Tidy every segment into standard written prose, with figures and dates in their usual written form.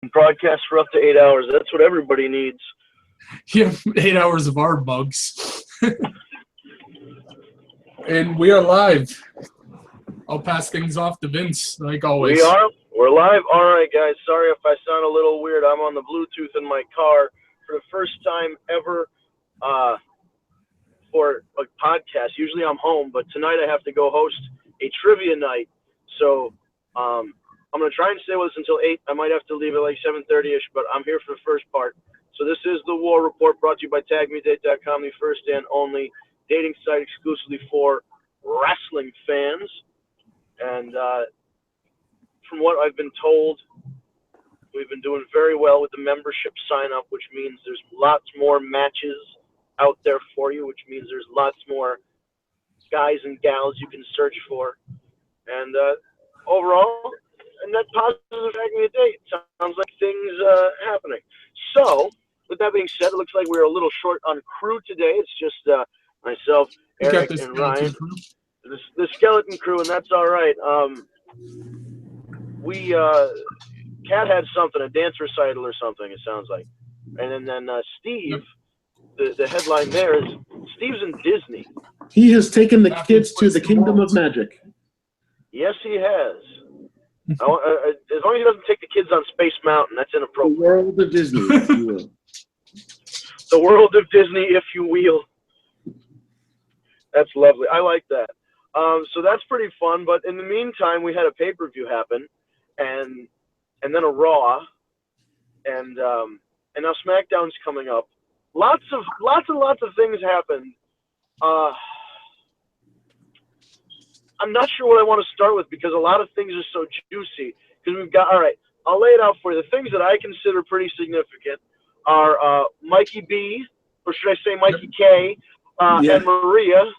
broadcast for up to 8 hours. That's what everybody needs. Yeah, 8 hours of our bugs. And we are live. I'll pass things off to Vince, like always. We're live. All right, guys. Sorry if I sound a little weird. I'm on the Bluetooth in my car for the first time ever for a podcast. Usually I'm home, but tonight I have to go host a trivia night. So I'm going to try and stay with us until 8. I might have to leave at like 7:30-ish, but I'm here for the first part. So this is the War Report, brought to you by TagMeDate.com, the first and only dating site exclusively for wrestling fans. And from what I've been told, we've been doing very well with the membership sign-up, which means there's lots more matches out there for you, which means there's lots more guys and gals you can search for. And overall, a net positive Tag Me a Date. Sounds like things happening. So, with that being said, it looks like we're a little short on crew today. It's just myself, Eric, and Ryan. The skeleton crew, and that's all right. Kat had something, a dance recital or something, it sounds like. And then Steve, the headline there is, Steve's in Disney. He has taken the kids to the Kingdom of Magic. Yes, he has. As long as he doesn't take the kids on Space Mountain, that's inappropriate. The world of Disney, if you will. The world of Disney, if you will. That's lovely. I like that. So that's pretty fun. But in the meantime, we had a pay-per-view happen, and then a Raw, and now SmackDown's coming up. Lots and lots of things happened. I'm not sure what I want to start with because a lot of things are so juicy. Because we've got, all right, I'll lay it out for you. The things that I consider pretty significant are Mikey B, or should I say Mikey K, and Maria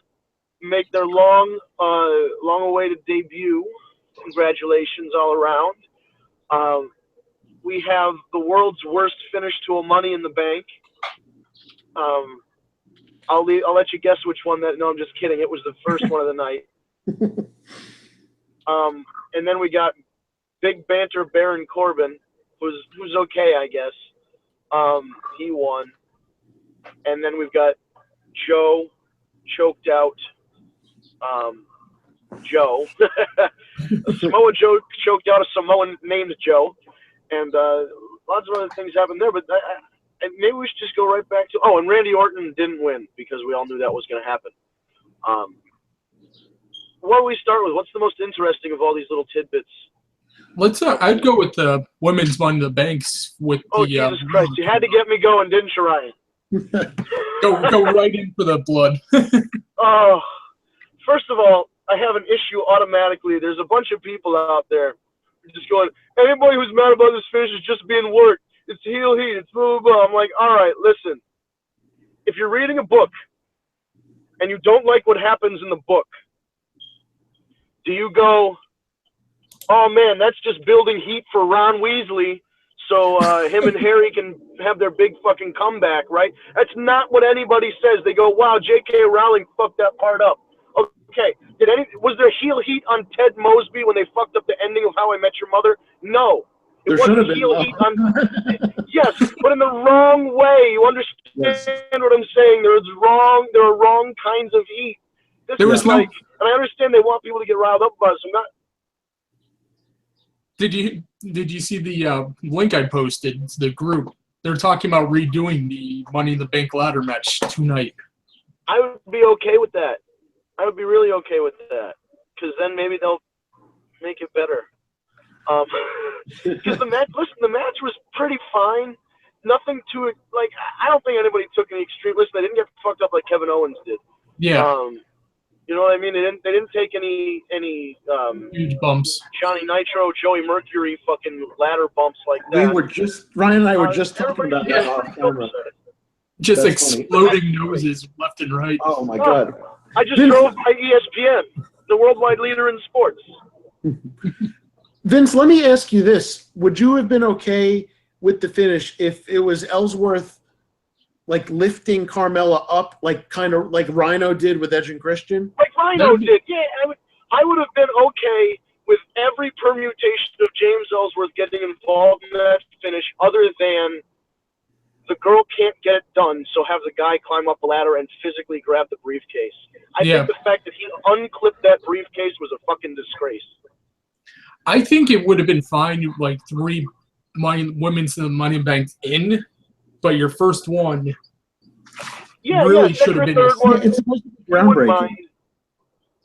make their long-awaited debut. Congratulations all around. We have the world's worst finish to a Money in the Bank. I'll let you guess which one that. No, I'm just kidding. It was the first one of the night. And then we got Big Banter Baron Corbin, who's okay, I guess. He won. And then we've got Joe choked out. Joe. Samoa Joe choked out a Samoan named Joe. And lots of other things happened there. But maybe we should just go right back to... Oh, and Randy Orton didn't win because we all knew that was going to happen. What do we start with? What's the most interesting of all these little tidbits? I'd go with the women's Money in the Banks with the... Jesus Christ. You had to get me going, didn't you, Ryan? go right in for the blood. First of all, I have an issue automatically. There's a bunch of people out there just going, anybody who's mad about this finish is just being worked. It's heel heat. It's blah, blah, blah. I'm like, all right, listen. If you're reading a book and you don't like what happens in the book, do you go, oh, man, that's just building heat for Ron Weasley so him and Harry can have their big fucking comeback, right? That's not what anybody says. They go, wow, J.K. Rowling fucked that part up. Okay, was there heel heat on Ted Mosby when they fucked up the ending of How I Met Your Mother? No. It wasn't heel heat on... Yes, but in the wrong way. You understand what I'm saying? There are wrong kinds of heat. There was and I understand they want people to get riled up about it. So I'm not... Did you see the link I posted to the group? They're talking about redoing the Money in the Bank ladder match tonight. I would be okay with that. I would be really okay with that, because then maybe they'll make it better. Because the match was pretty fine. Nothing to it. Like, I don't think anybody took any extreme. Listen, they didn't get fucked up like Kevin Owens did. Yeah. You know what I mean? They didn't take any huge bumps. Johnny Nitro, Joey Mercury, fucking ladder bumps like that. Ryan and I were just talking about that off camera. Just exploding noses left and right. Oh my God. I just drove by ESPN, the worldwide leader in sports. Vince, let me ask you this. Would you have been okay with the finish if it was Ellsworth like lifting Carmella up, like kind of like Rhino did with Edge and Christian? Like Rhino did, yeah. I would have been okay with every permutation of James Ellsworth getting involved in that finish, other than the girl can't get it done, so have the guy climb up a ladder and physically grab the briefcase. I think the fact that he unclipped that briefcase was a fucking disgrace. I think it would have been fine, like 3 women's in the Money in the Bank in, but your first one really should have been. It's supposed to be groundbreaking.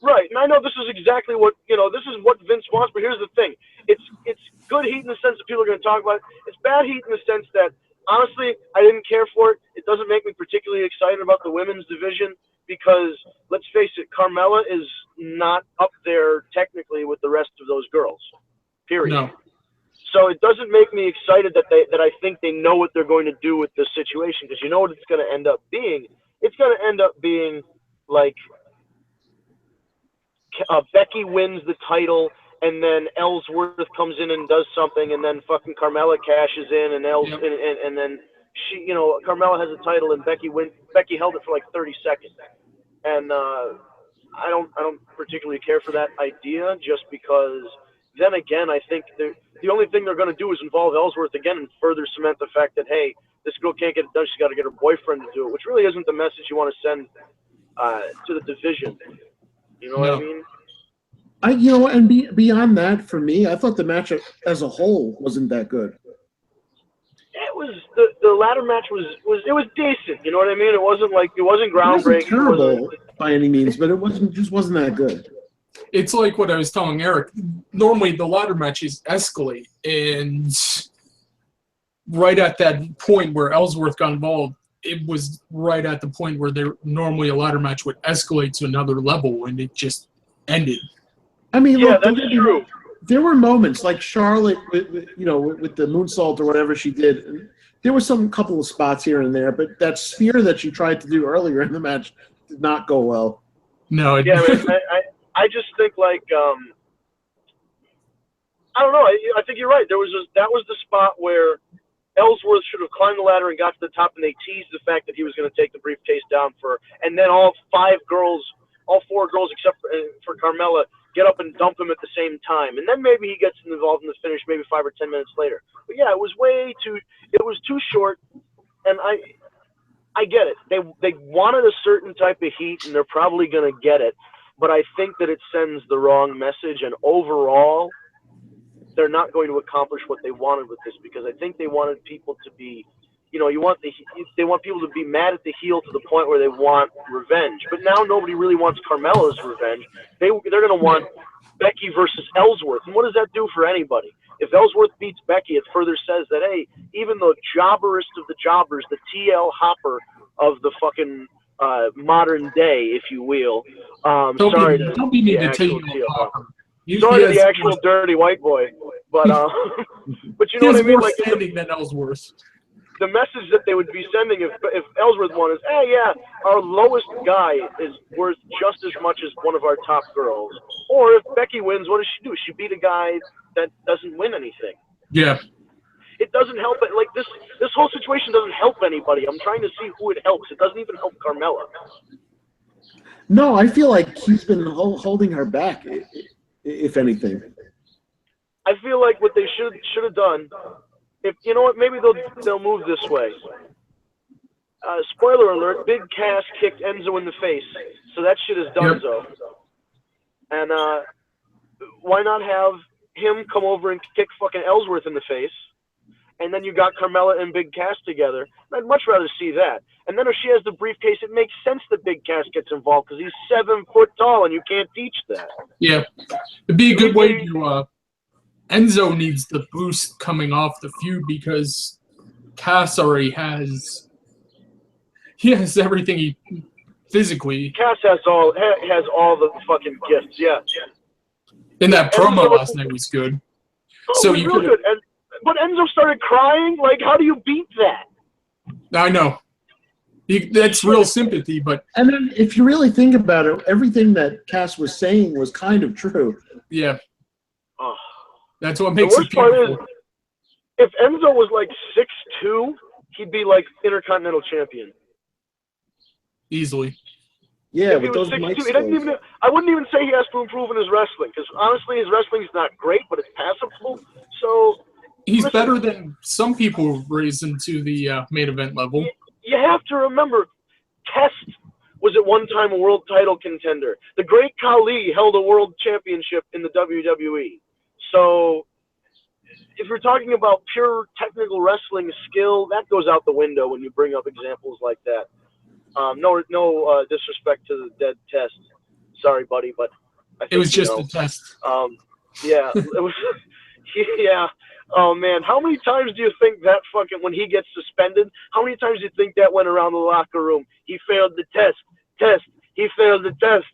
Right, and I know this is exactly what this is what Vince wants. But here's the thing: it's good heat in the sense that people are going to talk about it. It's bad heat in the sense that honestly, I didn't care for it. It doesn't make me particularly excited about the women's division because let's face it, Carmella is not up there technically with the rest of those girls. Period. No. So it doesn't make me excited that I think they know what they're going to do with this situation, because you know what it's going to end up being. It's going to end up being like Becky wins the title, and then Ellsworth comes in and does something, and then fucking Carmella cashes in, and and then she, Carmella has a title, and Becky held it for like 30 seconds, and I don't particularly care for that idea, just because. Then again, I think the only thing they're going to do is involve Ellsworth again and further cement the fact that, hey, this girl can't get it done. She's got to get her boyfriend to do it, which really isn't the message you want to send to the division. You know what I mean? And beyond that, for me, I thought the match as a whole wasn't that good. It was the ladder match was decent. You know what I mean? It wasn't groundbreaking. It wasn't terrible by any means, but it wasn't that good. It's like what I was telling Eric. Normally, the ladder matches escalate, and right at that point where Ellsworth got involved, it was right at the point where normally a ladder match would escalate to another level, and it just ended. I mean, yeah, that's true. There were moments like Charlotte, with the moonsault or whatever she did. There was some couple of spots here and there, but that spear that she tried to do earlier in the match did not go well. No. Yeah, I just think I don't know. I think you're right. That was the spot where Ellsworth should have climbed the ladder and got to the top, and they teased the fact that he was going to take the briefcase down and then all 4 girls except for Carmella get up and dump him at the same time, and then maybe he gets involved in the finish maybe 5 or 10 minutes later. But yeah, it was too short, and I get it. They wanted a certain type of heat, and they're probably going to get it. But I think that it sends the wrong message, and overall, they're not going to accomplish what they wanted with this, because I think they wanted people to be, they want people to be mad at the heel to the point where they want revenge. But now nobody really wants Carmella's revenge. They're going to want Becky versus Ellsworth, and what does that do for anybody? If Ellsworth beats Becky, it further says that, hey, even the jobberest of the jobbers, the TL Hopper of the fucking modern day, if you will. Don't be mean to take Sorry to the actual dirty white boy, but but you know what I mean. Like standing than Ellsworth. The message that they would be sending if Ellsworth won is, hey, yeah, our lowest guy is worth just as much as one of our top girls. Or if Becky wins, what does she do? She beat a guy that doesn't win anything. Yeah. It doesn't help it. Like this whole situation doesn't help anybody. I'm trying to see who it helps. It doesn't even help Carmella. No, I feel like he's been holding her back, if anything. I feel like what they should have done, if you know what, maybe they'll move this way. Spoiler alert: Big Cass kicked Enzo in the face, so that shit is donezo. Yep. And why not have him come over and kick fucking Ellsworth in the face? And then you got Carmella and Big Cass together. I'd much rather see that. And then if she has the briefcase, it makes sense that Big Cass gets involved because he's 7 foot tall and you can't teach that. Yeah. It'd be a good way to Enzo needs the boost coming off the feud because Cass already has everything he physically. Cass has all the fucking gifts, yeah. And that promo last night was good. Oh, so you could. But Enzo started crying. Like, how do you beat that? I know. That's real sympathy, but... And then if you really think about it, everything that Cass was saying was kind of true. Yeah. That's what makes it beautiful. The worst part is, if Enzo was like 6'2", he'd be like Intercontinental Champion. Easily. Yeah, if he with was those 62, mic he doesn't skills. even. I wouldn't even say he has to improve in his wrestling because honestly, his wrestling's not great, but it's passable. So He's listen, better than some people raised him to the main event level. you have to remember, Test was at one time a world title contender. The Great Khali held a world championship in the WWE. So if you're talking about pure technical wrestling skill, that goes out the window when you bring up examples like that. No disrespect to the dead Test. Sorry, buddy, but I think It was you just know. a test. Yeah, it was. Yeah. Oh man, how many times do you think that fucking when he gets suspended? How many times do you think that went around the locker room? He failed the test. Test. He failed the test.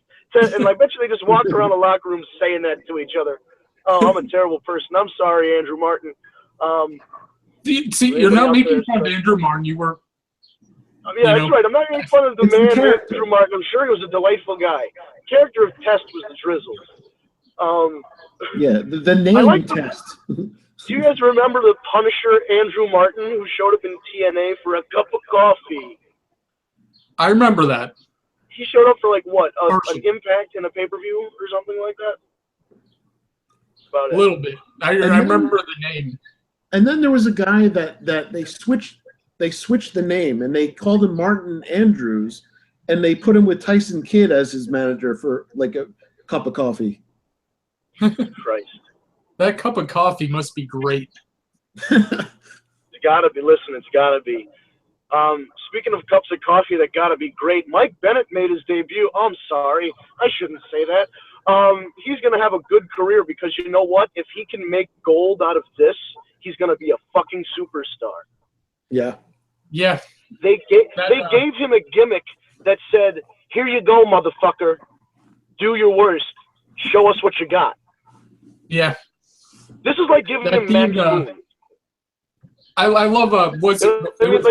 And I bet you they just walk around the locker room saying that to each other. Oh, I'm a terrible person. I'm sorry, Andrew Martin. See, you're not making fun of Andrew Martin. You were. Yeah, that's right. I'm not making fun of the man, Andrew Martin. I'm sure he was a delightful guy. Character of Test was the Drizzle. Yeah, the name like Test. Do you guys remember the Punisher, Andrew Martin, who showed up in TNA for a cup of coffee? I remember that. He showed up for like what? An Partially. Impact in a pay-per-view or something like that? About A it. little bit. I remember the name. And then there was a guy that they switched the name and they called him Martin Andrews and they put him with Tyson Kidd as his manager for like a cup of coffee. Christ. That cup of coffee must be great. It's gotta be. Listen, it's gotta be. Speaking of cups of coffee that gotta be great, Mike Bennett made his debut. Oh, I'm sorry, I shouldn't say that. He's gonna have a good career because you know what? If he can make gold out of this, he's gonna be a fucking superstar. Yeah. Yeah. They gave him a gimmick that said, "Here you go, motherfucker. Do your worst. Show us what you got." Yeah. This is like giving him Max Moon. I love it was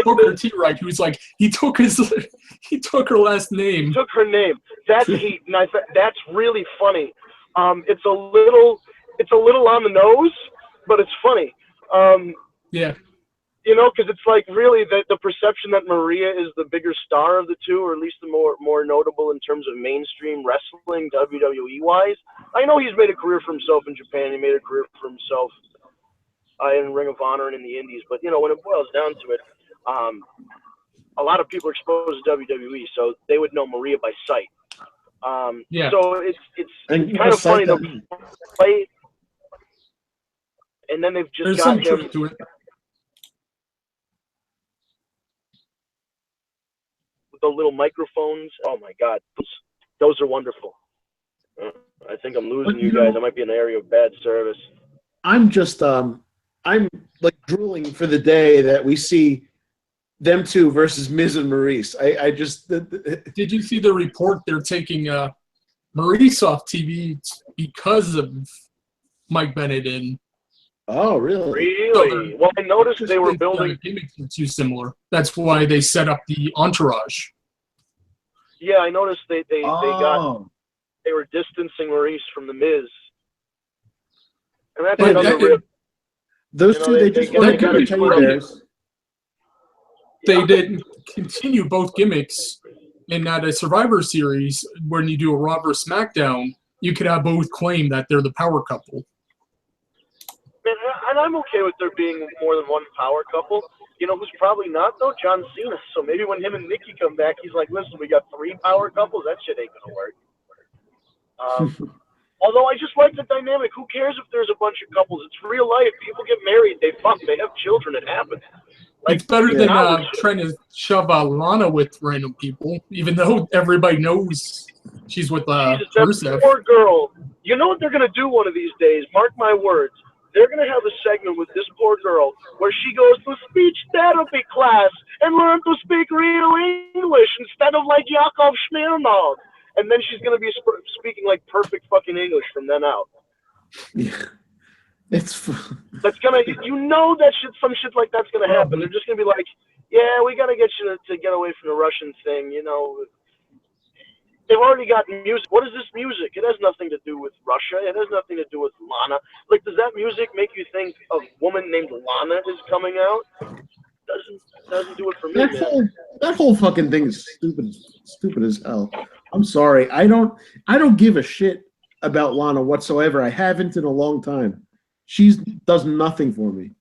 Booker T, right? He was like he took her last name. Took her name. That's heat. And that's really funny. It's a little on the nose, but it's funny. Yeah. You know, because it's like really the perception that Maria is the bigger star of the two, or at least the more notable in terms of mainstream wrestling, WWE wise. I know he's made a career for himself in Japan. He made a career for himself in Ring of Honor and in the Indies. But you know, when it boils down to it, a lot of people are exposed to WWE, so they would know Maria by sight. Yeah. So it's kind of funny to play, and then they've just There's got some him. truth to it. The little microphones. Oh my God, those are wonderful. I think I'm losing you guys. I might be in an area of bad service. I'm just I'm like drooling for the day that we see them two versus Miz and Maurice. I just Did you see the report? They're taking Maurice off TV because of Mike Bennett and. Oh, really? Really? Well, I noticed they were building. Gimmicks are too similar. That's why they set up the entourage. Yeah, I noticed they were distancing Maurice from the Miz, and that's another rip. Those two, they just want to be teddy bears. They did continue both gimmicks in that a Survivor Series, when you do a Raw vs. SmackDown, you could have both claim that they're the power couple. And I'm okay with there being more than one power couple. You know who's probably not, though? John Cena. So maybe when him and Nikki come back, he's like, listen, we got 3 power couples. That shit ain't going to work. Although I just like the dynamic. Who cares if there's a bunch of couples? It's real life. People get married. They fuck. They have children. It happens. Like, it's better than trying to shove Lana with random people, even though everybody knows she's with Rusev. Poor girl. You know what they're going to do one of these days? Mark my words. They're going to have a segment with this poor girl where she goes to speech therapy class and learn to speak real English instead of like Yakov Smirnov. And then she's going to be speaking like perfect fucking English from then out. Yeah. That's going to, you know, that shit, some shit like that's going to happen. They're just going to be like, yeah, we got to get you to get away from the Russian thing, you know. They've already got music. What is this music? It has nothing to do with Russia. It has nothing to do with Lana. Like, does that music make you think a woman named Lana is coming out? Doesn't do it for me, man. That whole fucking thing is stupid as hell. I'm sorry. I don't give a shit about Lana whatsoever. I haven't in a long time. She does nothing for me.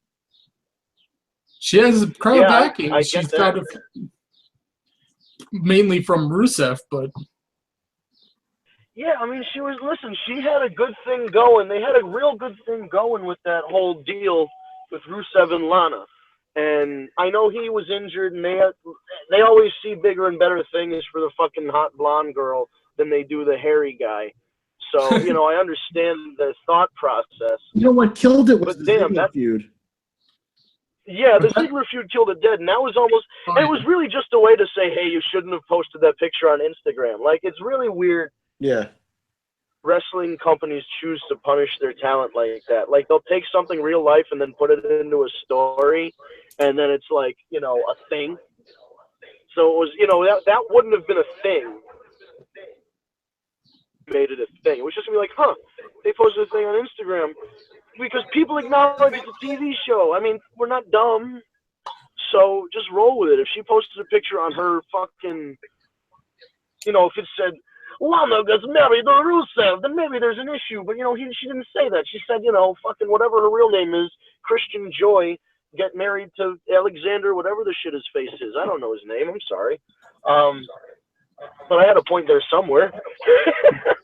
She has a crowd Yeah, backing. I get She's that. got mainly from Rusev, but Yeah, I mean, she had a good thing going. They had a real good thing going with that whole deal with Rusev and Lana. And I know he was injured, and they always see bigger and better things for the fucking hot blonde girl than they do the hairy guy. So, I understand the thought process. You know what killed it was But the damn, Ziggler feud. Yeah, the Ziggler feud killed it dead, and that was almost. It was really just a way to say, hey, you shouldn't have posted that picture on Instagram. Like, it's really weird. Yeah. Wrestling companies choose to punish their talent like that. Like, they'll take something real life and then put it into a story, and then it's like, a thing. So it was, that wouldn't have been a thing. Made it a thing. It was just gonna be like, they posted a thing on Instagram because people acknowledge it's a TV show. I mean, we're not dumb, so just roll with it. If she posted a picture on her fucking, if it said Lana gets married to Rusev, then maybe there's an issue. But she didn't say that. She said, fucking whatever her real name is, Christian Joy, get married to Alexander, whatever the shit his face is. I don't know his name. I'm sorry. But I had a point there somewhere.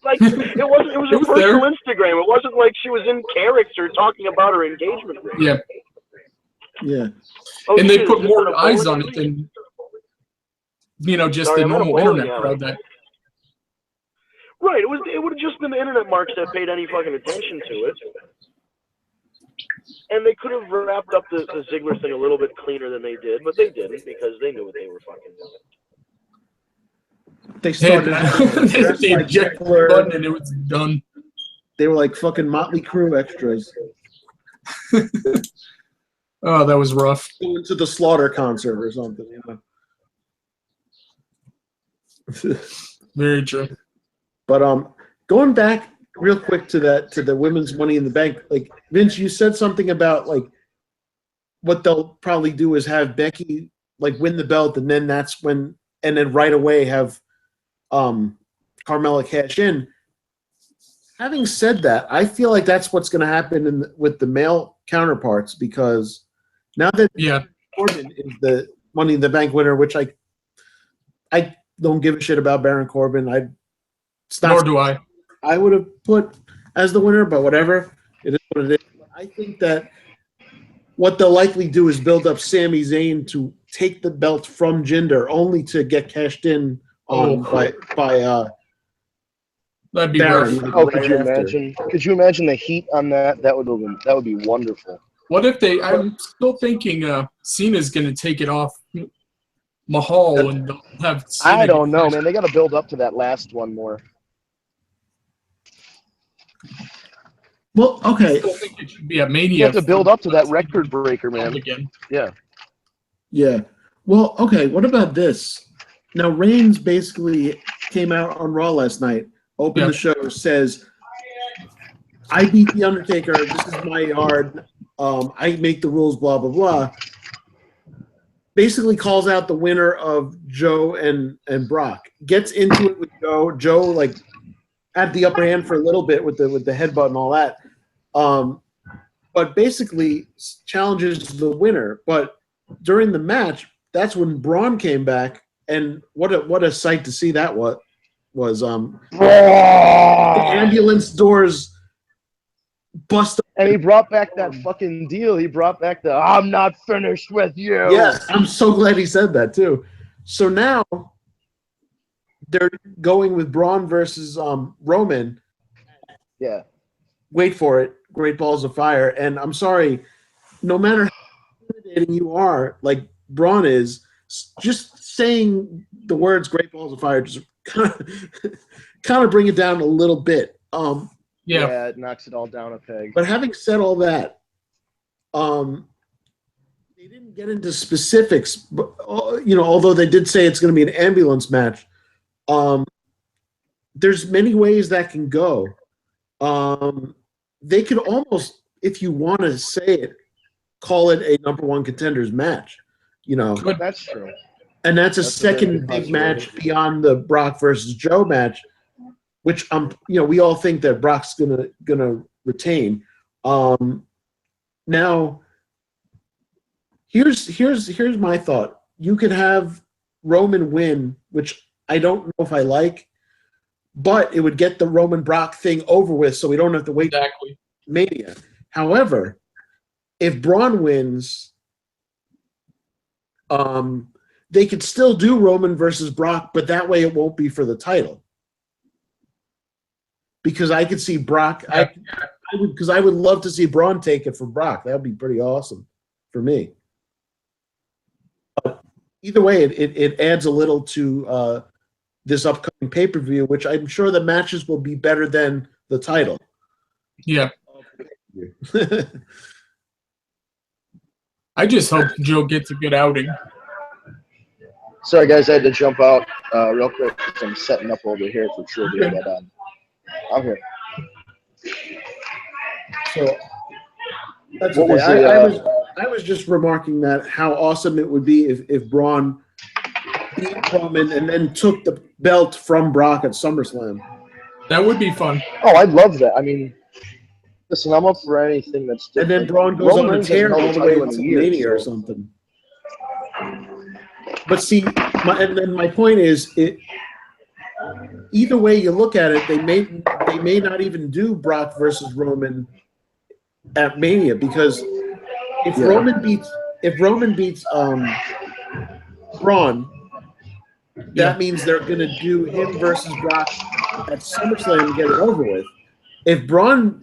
Like it was her personal there. Instagram. It wasn't like she was in character talking about her engagement ring. Yeah. Yeah. Oh, and they put more eyes on it than just the normal internet crowd that. Right. It would have just been the internet marks that paid any fucking attention to it. And they could have wrapped up the Ziggler thing a little bit cleaner than they did, but they didn't because they knew what they were fucking doing. They started. They eject the button and it was done. They were like fucking Motley Crue extras. Oh, that was rough. Going to the Slaughter concert or something, Very true. But going back real quick to the women's Money in the Bank, like Vince, you said something about like what they'll probably do is have Becky like win the belt, and then then right away have Carmella cash in. Having said that, I feel like that's what's going to happen with the male counterparts, because now that Corbin is the Money in the Bank winner, which I don't give a shit about Baron Corbin. Nor do I. I would have put as the winner, but whatever. It is what it is. I think that what they'll likely do is build up Sami Zayn to take the belt from Jinder, only to get cashed in on by that'd be Baron. rough. Oh, could you imagine? Could you imagine the heat on that? That would be wonderful. What if I'm still thinking Cena's going to take it off Mahal and they'll have Cena. I don't know, man. They got to build up to that last one more. Well, okay. I still think it should be a Mania. You have to build up to that record breaker, man. Again. Yeah. Yeah. Well, okay. What about this? Now, Reigns basically came out on Raw last night, opened the show, says, I beat The Undertaker. This is my yard. I make the rules, blah, blah, blah. Basically calls out the winner of Joe and Brock. Gets into it with Joe. Joe, like, had the upper hand for a little bit with the headbutt and all that. But basically challenges the winner. But during the match, that's when Braun came back, and what a sight to see that was. The ambulance doors bust. And he brought back that fucking deal. He brought back the "I'm not finished with you." Yes, I'm so glad he said that too. So now they're going with Braun versus Roman. Yeah. Wait for it. Great Balls of Fire. And I'm sorry, no matter how intimidating you are, like Braun is, just saying the words "Great Balls of Fire" just kind of bring it down a little bit. Yeah, it knocks it all down a peg. But having said all that, they didn't get into specifics. But although they did say it's going to be an ambulance match, there's many ways that can go. They could almost, if you want to say it, call it a number one contenders match. That's true. And that's a That's a very second good big possibility. match beyond the Brock versus Joe match, which we all think that Brock's gonna retain. Now, here's my thought. You could have Roman win, which I don't know if I like, but it would get the Roman Brock thing over with, so we don't have to wait Exactly. Mania. However, if Braun wins, they could still do Roman versus Brock, but that way it won't be for the title. Because I could see Brock, I would love to see Braun take it from Brock. That would be pretty awesome for me. But either way, it adds a little to this upcoming pay-per-view, which I'm sure the matches will be better than the title. Yeah. I just hope Joe gets a good outing. Sorry, guys, I had to jump out real quick because I'm setting up over here for trivia. But I'm here. So that's What okay. was the, I was just remarking that how awesome it would be if Braun beat Roman and then took the belt from Brock at SummerSlam. That would be fun. Oh, I'd love that. I mean, listen, I'm up for anything that's different. And then Braun goes Roman on a Reigns tear hasn't all held the a way title in to a year, Mania or so- something. But see, and then my point is, either way you look at it, they may not even do Brock versus Roman at Mania, because if Roman beats Braun, that means they're going to do him versus Brock at SummerSlam and get it over with. If Braun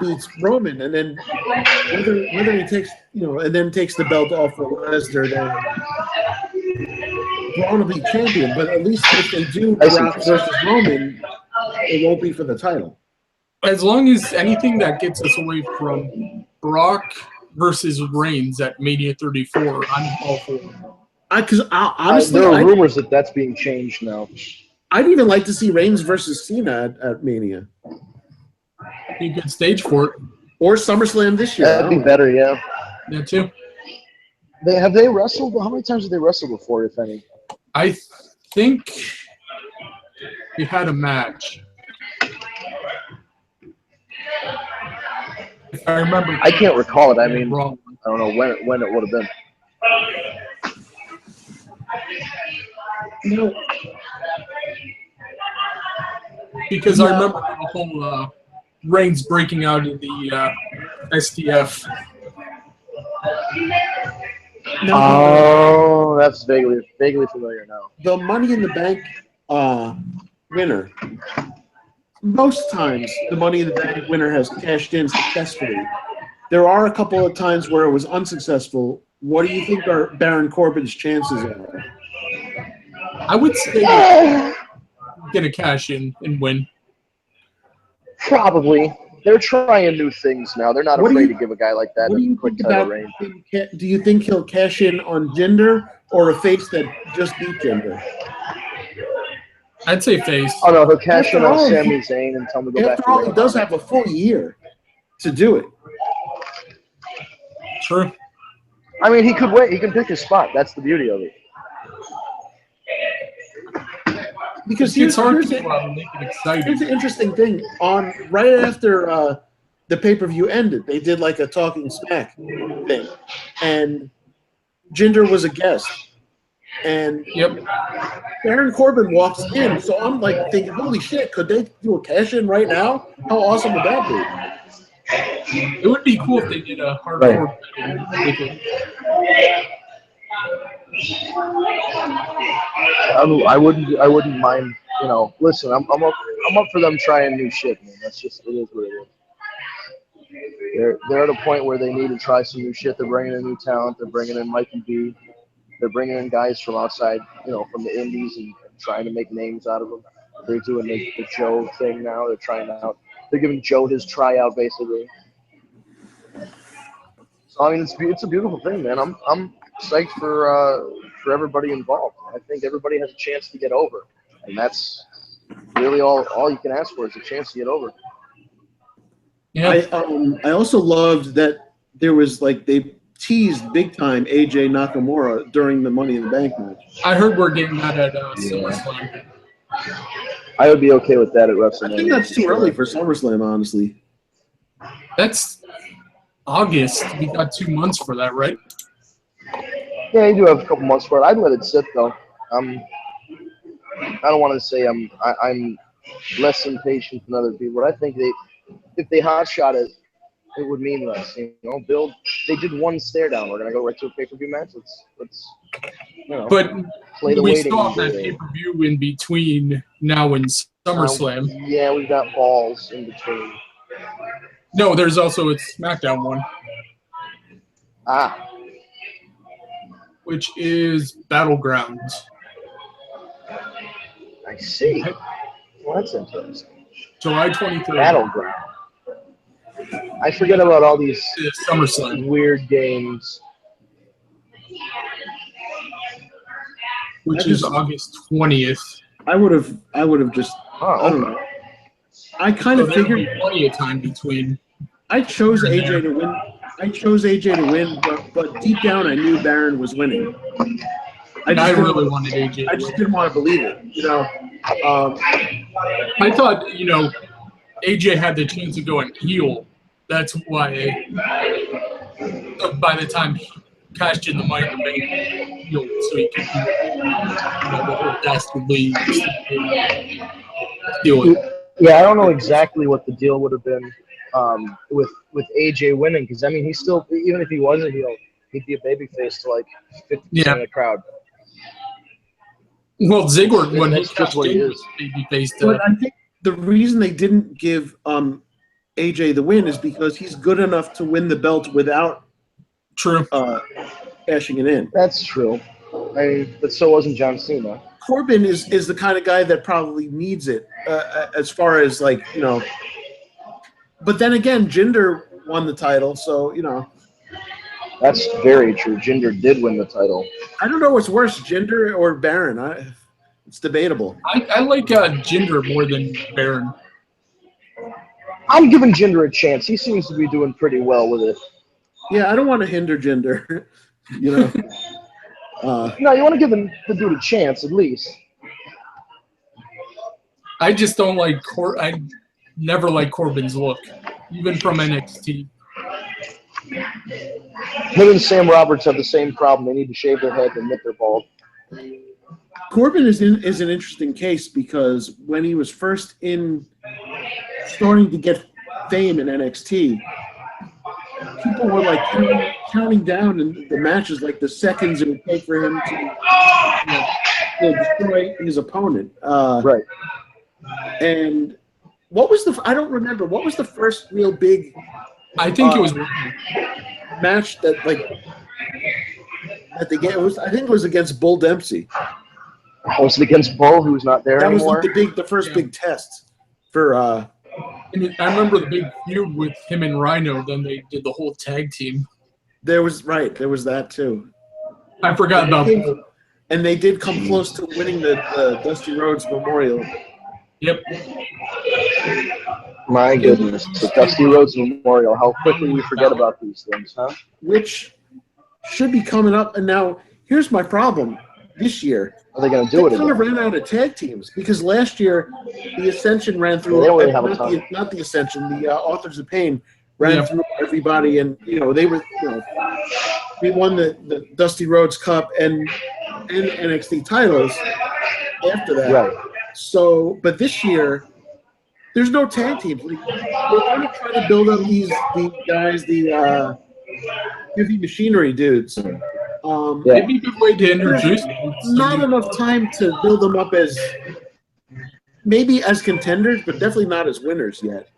beats Roman, and then whether he takes and then takes the belt off of Lesnar, then Braun will be champion. But at least if they do Brock versus Roman, it won't be for the title. As long as anything that gets us away from Brock versus Reigns at Mania 34, I'm all for. Because honestly, there are rumors that that's being changed now. I'd even like to see Reigns versus Cena at Mania Be a good stage for it. or SummerSlam this year. That'd be better, yeah. That too. Have they wrestled? How many times have they wrestled before, if any? I think we had a match. If I remember. I can't recall it. I mean, wrong. I don't know when it would have been. Because I remember the whole Reigns breaking out of the STF. Oh, that's vaguely familiar now. The Money in the Bank winner. Most times, the Money in the Bank winner has cashed in successfully. There are a couple of times where it was unsuccessful. What do you think are Baron Corbin's chances are? I would say get a cash in and win. Probably. They're trying new things now. They're not afraid to give a guy like that What do a you quick think title about reign. do you think he'll cash in on Jinder or a face that just beat Jinder? I'd say face. Oh no, he'll cash in After on all, Sami Zayn and tell him to go back After to all, he Ring of does Honor. have a full year to do it. True. I mean, he could wait. He can pick his spot. That's the beauty of it. Because It's hard here's to make it exciting. Here's the interesting thing. Right after the pay-per-view ended, they did like a Talking Smack thing, and Jinder was a guest, and Baron Corbin walks in. So I'm like thinking, holy shit, could they do a cash in right now? How awesome would that be? It would be cool if they did a hardcore battle with it. I wouldn't mind. Listen, I'm up for them trying new shit, man. That's just it is what it is. They're at a point where they need to try some new shit. They're bringing in new talent. They're bringing in Mikey B. They're bringing in guys from outside, from the indies and trying to make names out of them. They're doing the Joe thing now. They're trying out. They're giving Joe his tryout basically. So I mean, it's a beautiful thing, man. I'm psyched for everybody involved. I think everybody has a chance to get over, and that's really all you can ask for is a chance to get over. Yeah. I also loved that there was like they teased big time AJ Nakamura during the Money in the Bank match. I heard we're getting that at SummerSlam. I would be okay with that at I WrestleMania. think that's too early for SummerSlam, honestly. That's August. We got 2 months for that, right? Yeah, you do have a couple months for it. I'd let it sit though. I don't want to say I'm less impatient than other people, but I think if they hot shot it, it would mean less. You know, build. They did one stare down. We're gonna go right to a pay-per-view match. Let's But play the we waiting still have that game. pay-per-view in between now and SummerSlam. Yeah, we've got balls in between. No, there's also a SmackDown one, which is Battlegrounds. I see. Well, that's interesting. July 23rd. Battleground. I forget about all these Is SummerSlam, weird games. which is August 20th. I would have just. I don't know. I kind So of there'll figured. be plenty of time between. I chose AJ to win. But deep down, I knew Baron was winning. I really wanted AJ. I just didn't want to believe it. I thought, AJ had the chance of going heel. That's why by the time he cashed in the Money in the Bank heel, so he could the whole dastardly deal. Yeah, I don't know exactly what the deal would have been with AJ winning, because I mean, he's still, even if he was a heel, he'd be a babyface to like 50% of the crowd. Well, Ziggler, when he That's just cashed what he in, is. babyface But I think the reason they didn't give AJ the win is because he's good enough to win the belt without True. cashing it in. That's true. But so wasn't John Cena. Corbin is the kind of guy that probably needs it as far as But then again, Jinder won the title, so That's very true. Jinder did win the title. I don't know what's worse, Jinder or Baron. It's debatable. I like Jinder more than Baron. I'm giving Jinder a chance. He seems to be doing pretty well with it. Yeah, I don't want to hinder Jinder. No, you want to give the dude a chance at least. I just don't like I never like Corbin's look, even from NXT. Him and Sam Roberts have the same problem. They need to shave their head and admit they're bald. Corbin is an interesting case because when he was first starting to get fame in NXT, people were counting down in the matches, the seconds it would take for him to destroy his opponent. Right. And what was I don't remember. What was the first real big I think it was match that they get? I think it was against Bull Dempsey. Was it against Bull, who's not there That was anymore? the first big test for. I remember the big feud with him and Rhino. Then they did the whole tag team. There was that too. I forgot about Bull. And they did come close to winning the Dusty Rhodes Memorial. Yep. My goodness. The Dusty Rhodes Memorial. How quickly we forget about these things, huh? Which should be coming up. And now, here's my problem this year. Are they going to do it They kind of again? ran out of tag teams because last year the Ascension ran through. They don't really have a ton. Not the Ascension. The Authors of Pain ran through everybody, and they were they won the Dusty Rhodes Cup and NXT titles after that. Right. So, but this year there's no tag teams. We're going to try to build up these guys, the heavy machinery dudes. It'd be a good way to introduce them. Not enough time to build them up as maybe as contenders, but definitely not as winners yet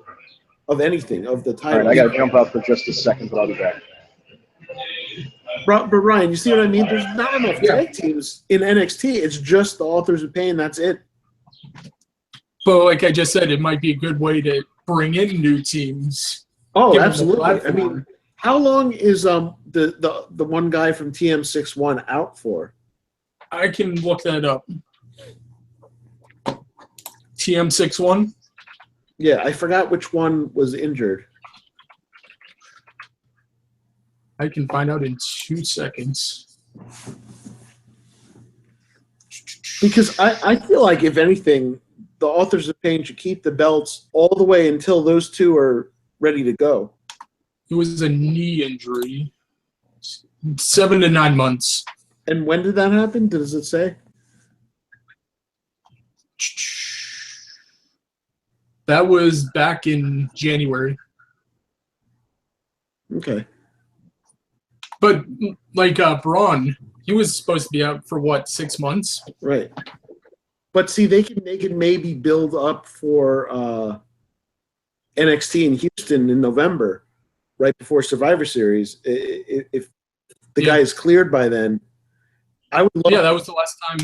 of anything of the All title. right, I got to jump out for just a second, but I'll be back. But Ryan, you see what I mean? There's not enough tag teams in NXT. It's just the Authors of Pain. That's it. But like I just said, it might be a good way to bring in new teams. Oh, Give them a absolutely. I platform. mean, how long is the one guy from TM61 out for? I can look that up. TM61? Yeah, I forgot which one was injured. I can find out in 2 seconds. Because I feel like, if anything, the Authors of Pain should keep the belts all the way until those two are ready to go. It was a knee injury. 7 to 9 months. And when did that happen? Does it say? That was back in January. Okay. But like Braun, he was supposed to be out for what, 6 months? Right. But see, they can maybe build up for NXT in Houston in November, right before Survivor Series. If the guy is cleared by then, I would love. Yeah, that was the last time.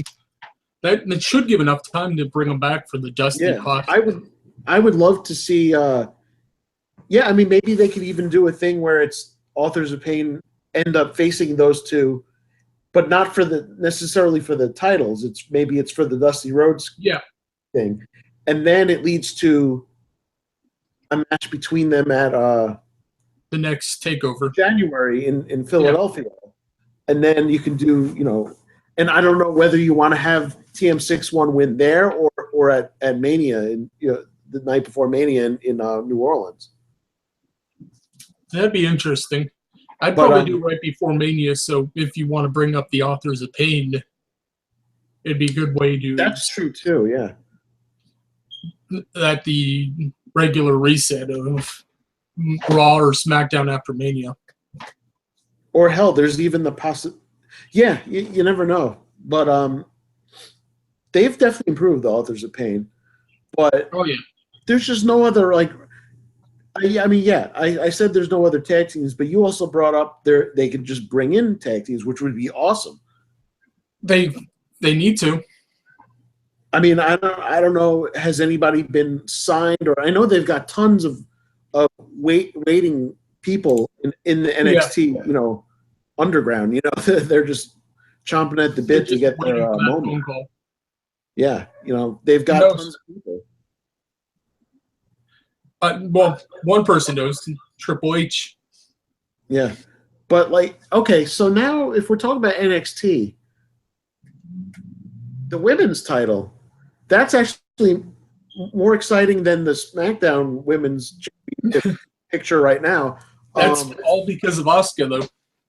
That should give enough time to bring him back for the Dusty Classic. I would love to see. I mean, maybe they could even do a thing where it's Authors of Pain end up facing those two, but not for necessarily for the titles. Maybe it's for the Dusty Rhodes thing, and then it leads to a match between them at the next takeover January in Philadelphia, and then you can do and I don't know whether you want to have TM61 win there or at Mania the night before Mania in New Orleans. That'd be interesting. I'd probably do right before Mania, so if you want to bring up the Authors of Pain, it'd be a good way to. That's true too, yeah. At the regular reset of Raw or SmackDown after Mania. Or hell, there's even the possibility. Yeah, you never know. But they've definitely improved, the Authors of Pain. But there's just no other, like, I said there's no other tag teams, but you also brought up they could just bring in tag teams, which would be awesome. They need to. I mean, I don't know, has anybody been signed? Or I know they've got tons of waiting people in the NXT, underground. They're just chomping at the bit to get their moment. Yeah, they've got tons of people. Well, one person knows, Triple H. Yeah, but okay, so now if we're talking about NXT, the women's title, that's actually more exciting than the SmackDown Women's Championship picture right now. That's all because of Asuka, though.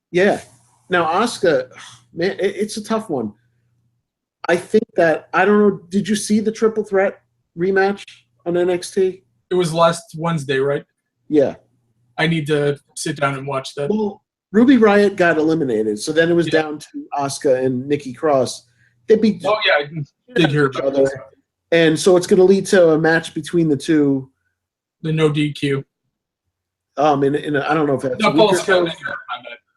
Yeah. Now, Asuka, man, it's a tough one. I think that, I don't know, did you see the Triple Threat rematch on NXT? It was last Wednesday, right? Yeah. I need to sit down and watch that. Well, Ruby Riott got eliminated, so then it was down to Asuka and Nikki Cross. They beat I did hear about this. And so it's going to lead to a match between the two. The no DQ. I don't know if that's a week or so.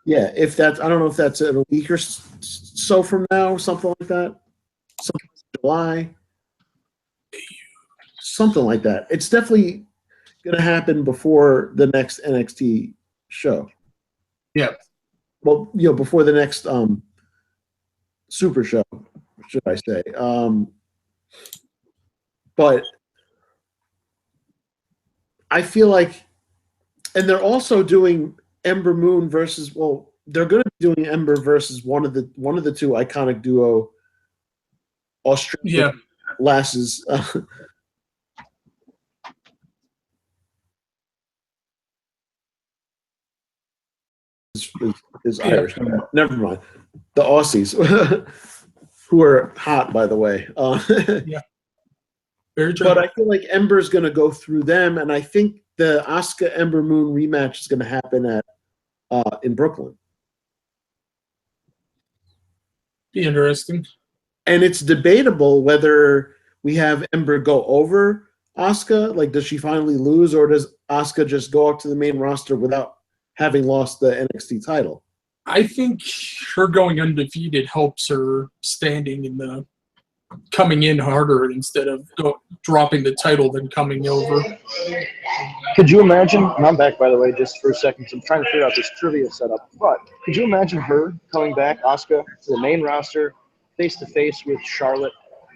Yeah, I don't know if that's in a week or so from now, something like that. Something like July. Something like that. It's definitely going to happen before the next NXT show. Yeah. Well, before the next Super Show, should I say. But I feel like, and they're also doing Ember Moon versus, they're going to be doing Ember versus one of the two iconic duo Australian lasses. is Irish. Never mind. The Aussies, who are hot, by the way. Very true. But I feel like Ember's going to go through them, and I think the Asuka Ember Moon rematch is going to happen in Brooklyn. Be interesting. And it's debatable whether we have Ember go over Asuka. Like, does she finally lose, or does Asuka just go up to the main roster without having lost the NXT title? I think her going undefeated helps her standing in the coming in harder instead of dropping the title than coming over. Could you imagine, and I'm back by the way just for a second, so I'm trying to figure out this trivia setup, but could you imagine her coming back, Asuka, to the main roster, face to face with Charlotte,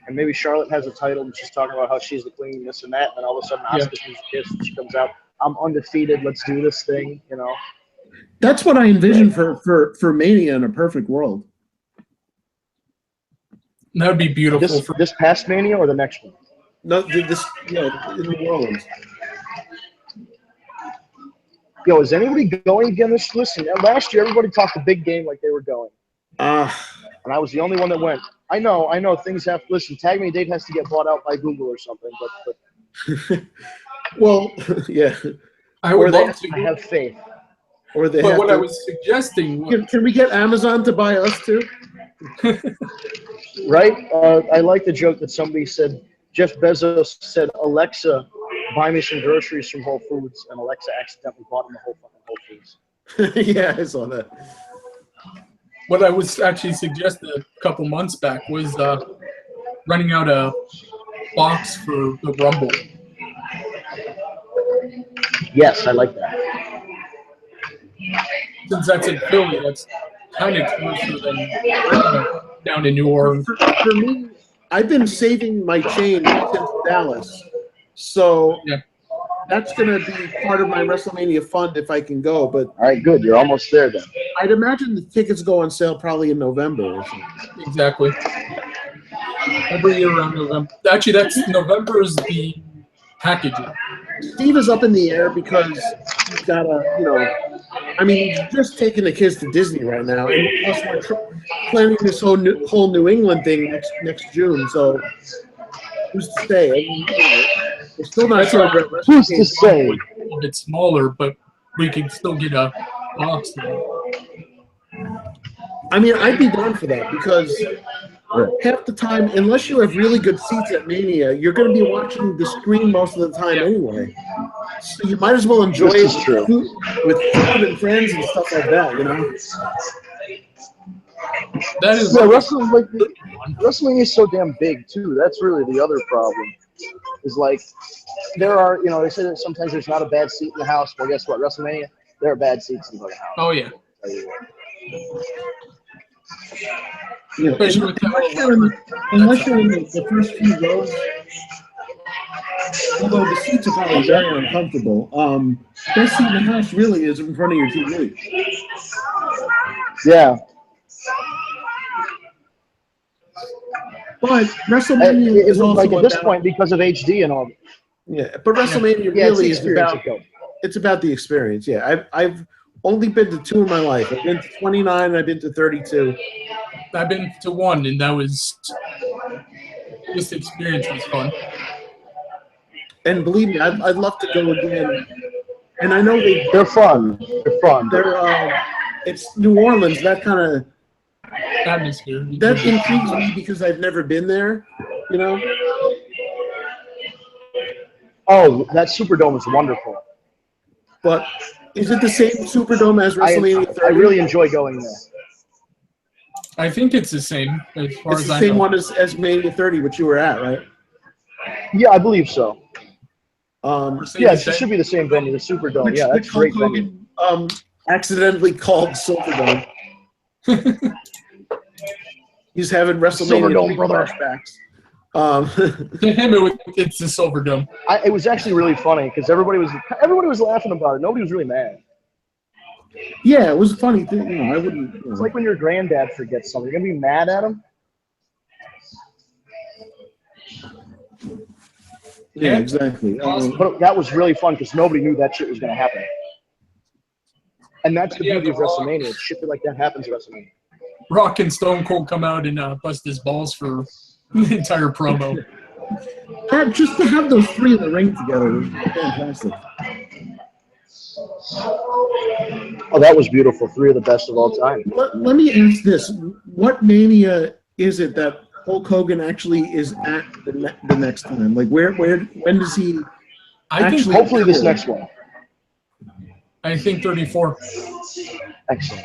and maybe Charlotte has a title and she's talking about how she's the queen, this and that, and then all of a sudden Asuka sees a kiss and she comes out, I'm undefeated, let's do this thing, That's what I envision for Mania in a perfect world. That would be beautiful. This past Mania or the next one? No, this in New Orleans. Yo, is anybody going again this? Listen, last year everybody talked a big game like they were going, and I was the only one that went. I know. Things have. Listen, Tag Me Date has to get bought out by Google or something, but Well, yeah. I would Or love to. I have faith. Or they But have what to, I was suggesting, can we get Amazon to buy us too? Right? I like the joke that somebody said. Jeff Bezos said, "Alexa, buy me some groceries from Whole Foods," and Alexa accidentally bought him the whole fucking Whole Foods. Yeah, I saw that. what I was actually suggesting a couple months back was running out a box for the Rumble. Yes, I like that. Since that's in Philly, that's kind of closer than down in New Orleans. For me, I've been saving my change since Dallas, so Yeah. that's gonna be part of my WrestleMania fund if I can go. But All right, good. You're almost there then. I'd imagine the tickets go on sale probably in November or something. Exactly. Every year around November. Actually, that's November is the packaging. Steve is up in the air because he's got he's just taking the kids to Disney right now, and plus we're planning this whole New England thing next June. So who's to say? I mean, we're still not sure. Who's to say? A little bit smaller, but we can still get a box. I mean, I'd be down for that because half the time, unless you have really good seats at Mania, you're going to be watching the screen most of the time anyway. So you might as well enjoy This is it true. with food and friends and stuff like that, you know? That is Yeah, WrestleMania is so damn big too. That's really the other problem. Is like there are, they say that sometimes there's not a bad seat in the house. Well, guess what? WrestleMania, there are bad seats in the house. Oh yeah. You know, Especially with unless you're in the first few rows, although the seats are probably very uncomfortable, best seat in the house really is in front of your TV. Yeah. But WrestleMania is also like at this about, point because of HD and all. yeah. But WrestleMania Yeah, it's really the is experience about of going. it's about the experience. Yeah, I've only been to 2 in my life. I've been to 29 and I've been to 32. I've been to one, and that was this experience was fun. And believe me, I'd love to go again. And I know They're fun. They're fun. it's New Orleans. That kind of Atmosphere. that intrigues me because I've never been there. You know. Oh, that Superdome is wonderful. But is it the same Superdome as WrestleMania 30? I really enjoy going there. I think it's the same as far It's as the I same know. one as Mania 30, which you were at, right? Yeah, I believe so. Mercedes Yeah, it Benz. should be the same venue, the Superdome. Which, Yeah, that's which great Hulk venue. Hogan accidentally called Silverdome. He's having WrestleMania Silverdome, 3 brother. flashbacks. To him, it's the Silverdome. It was actually really funny because everybody was laughing about it. Nobody was really mad. Yeah, it was a funny thing. I wouldn't. It's like when your granddad forgets something. You're gonna be mad at him. Yeah, exactly. But that was really fun because nobody knew that shit was gonna happen. And that's the Yeah, beauty of The Rock. WrestleMania. Shit like that happens at WrestleMania. Rock and Stone Cold come out and bust his balls for the entire promo. Just to have those 3 in the ring together was fantastic. Oh, that was beautiful. 3 of the best of all time. Let me ask this: what Mania is it that Hulk Hogan actually is at the next time? Like, when does he? I think Actually- Hopefully this next one. I think 34. Excellent.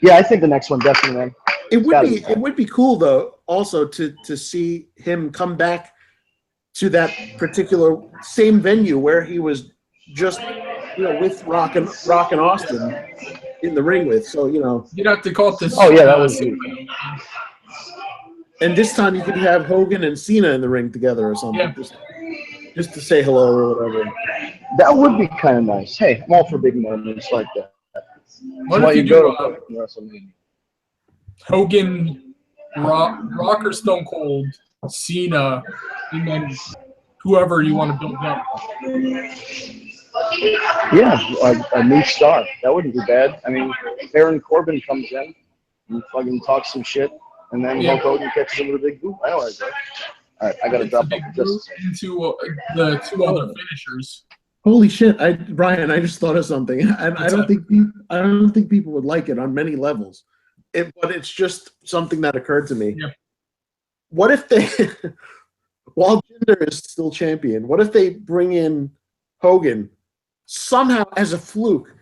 Yeah, I think the next one definitely, man. It would be cool though, also to see him come back to that particular same venue where he was just with Rock and Austin in the ring with. So You'd have to call it this. Oh, yeah, that was beautiful. and this time you could have Hogan and Cena in the ring together or something, Yeah. just to say hello or whatever. That would be kind of nice. Hey, I'm all for big moments like that. What That's why if you you do go to fucking WrestleMania. Hogan, Rock or Stone Cold, Cena, and then whoever you want to build up? Yeah, a new star. That wouldn't be bad. I mean, Baron Corbin comes in and fucking talks some shit, and then Yeah. Hulk Hogan catches him with a big boot. I know what I do. All right, I gotta It's a drop big off group just a second. into the two other finishers. Holy shit, Brian, I just thought of something. I What's don't that? think I don't think people would like it on many levels. But it's just something that occurred to me. Yeah. What if they, while Jinder is still champion, what if they bring in Hogan somehow as a fluke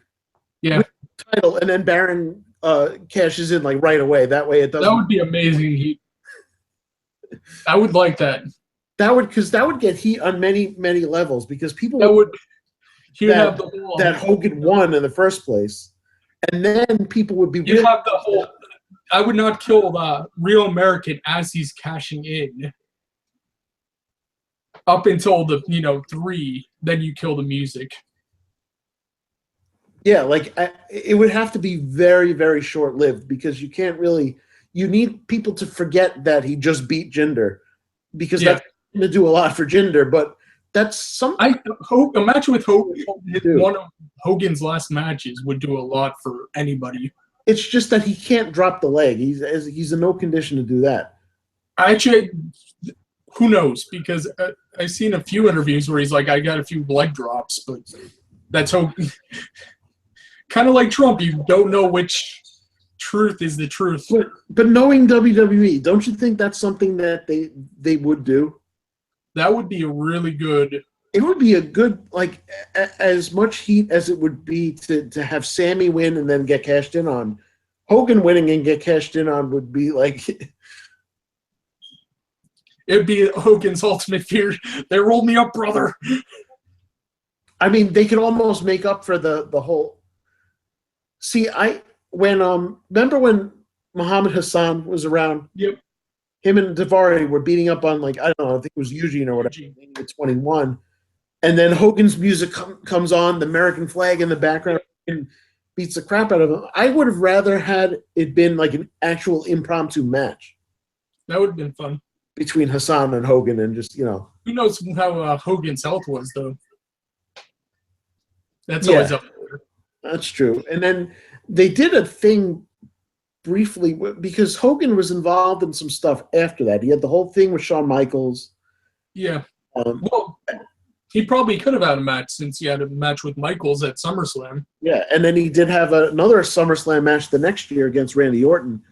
Yeah, with the title, and then Baron cashes in like right away? That way it that doesn't. would be amazing. I would like that. That would get heat on many levels because people That would. He would That- have the whole. that Hogan won in the first place, and then people would be You'd really have the whole. I would not kill the Real American as he's cashing in. Up until the 3, then you kill the music. Yeah, like it would have to be very short lived because you can't really. You need people to forget that he just beat Jinder, because Yeah. that's going to do a lot for Jinder. But that's something. A match with Hogan, Dude. one of Hogan's last matches, would do a lot for anybody. It's just that he can't drop the leg. He's in no condition to do that. Actually, who knows? Because I've seen a few interviews where he's like, I got a few leg drops, but that's Hogan. Kind of like Trump, you don't know which truth is the truth. But knowing WWE, don't you think that's something that they would do? That would be a really good. It would be a good, like, as much heat as it would be to have Sammy win and then get cashed in on. Hogan winning and get cashed in on would be like. It'd be Hogan's ultimate fear. They rolled me up, brother. I mean, they could almost make up for the whole. See, remember when Muhammad Hassan was around? Yep. Him and Daivari were beating up on, like, I don't know, I think it was Eugene or whatever, 21. And then Hogan's music comes on, the American flag in the background, and beats the crap out of him. I would have rather had it been like an actual impromptu match That would have been fun. between Hassan and Hogan, and just, Who knows how Hogan's health was, though? That's Yeah. always up there. That's true. And then they did a thing briefly because Hogan was involved in some stuff after that. He had the whole thing with Shawn Michaels. Yeah. Well, he probably could have had a match since he had a match with Michaels at SummerSlam. Yeah, and then he did have another SummerSlam match the next year against Randy Orton.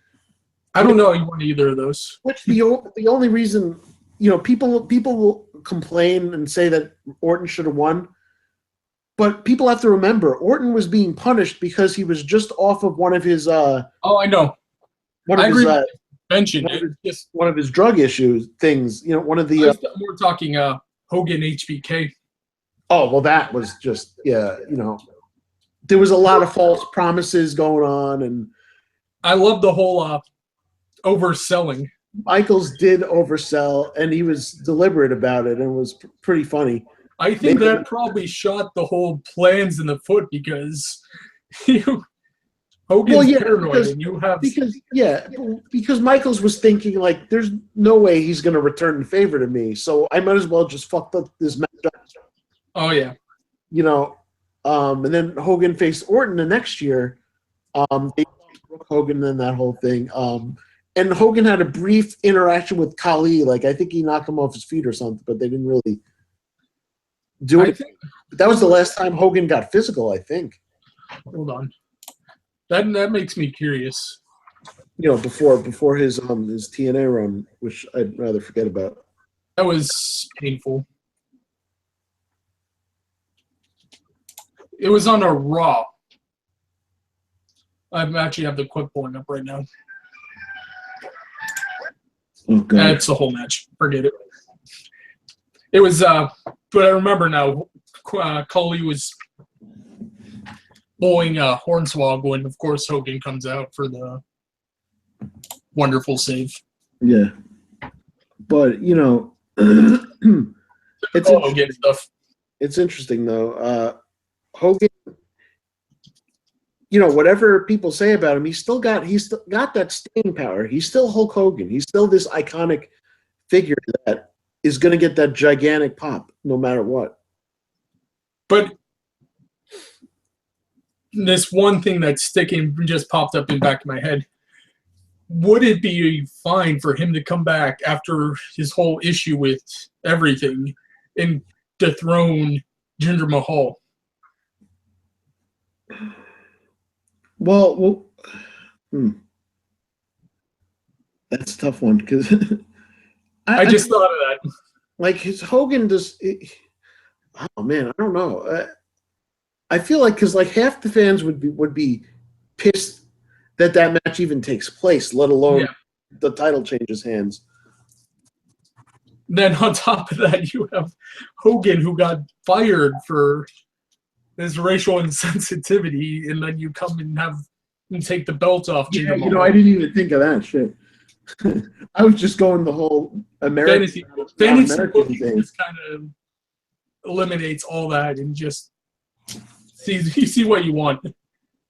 I don't know he won either of those. Which the only reason, people will complain and say that Orton should have won, but people have to remember Orton was being punished because he was just off of one of his Oh, I know. one I of agree his with Mention one of it. Just one of his drug issues things. One of the we're talking Hogan HBK. oh well, that was just there was a lot of false promises going on, and I love the whole overselling. Michaels did oversell, and he was deliberate about it, and it was pretty funny. I think Maybe- that probably shot the whole plans in the foot because Hogan's Well, yeah, paranoid, because- and you have Because Michaels was thinking, like, there's no way he's going to return the favor to me, so I might as well just fuck up this match up, oh yeah. And then Hogan faced Orton the next year. They broke Hogan and that whole thing. And Hogan had a brief interaction with Khali, like I think he knocked him off his feet or something, but they didn't really do I it. think, But that was the last time Hogan got physical, I think. hold on. That makes me curious. Before his TNA run, which I'd rather forget about. That was painful. It was on a Raw. I actually have the clip pulling up right now. Oh God. That's the whole match. Forget it. It was, but I remember now, Khali was blowing Hornswoggle, and of course Hogan comes out for the wonderful save. Yeah. But, it's Hogan stuff. It's interesting though. Hogan, you know, whatever people say about him, he's still got that staying power. He's still Hulk Hogan. He's still this iconic figure that is going to get that gigantic pop no matter what. But this one thing that's sticking just popped up in the back of my head. Would it be fine for him to come back after his whole issue with everything and dethrone Jinder Mahal? Well, that's a tough one because I just thought of that. Like his Hogan does. Oh man, I don't know. I feel like because like half the fans would be pissed that match even takes place, let alone the title changes hands. Then on top of that, you have Hogan who got fired for his racial insensitivity, and then you come and take the belt off. Yeah, you know, I didn't even think of that shit. I was just going the whole fantasy thing. Just kind of eliminates all that and just see what you want.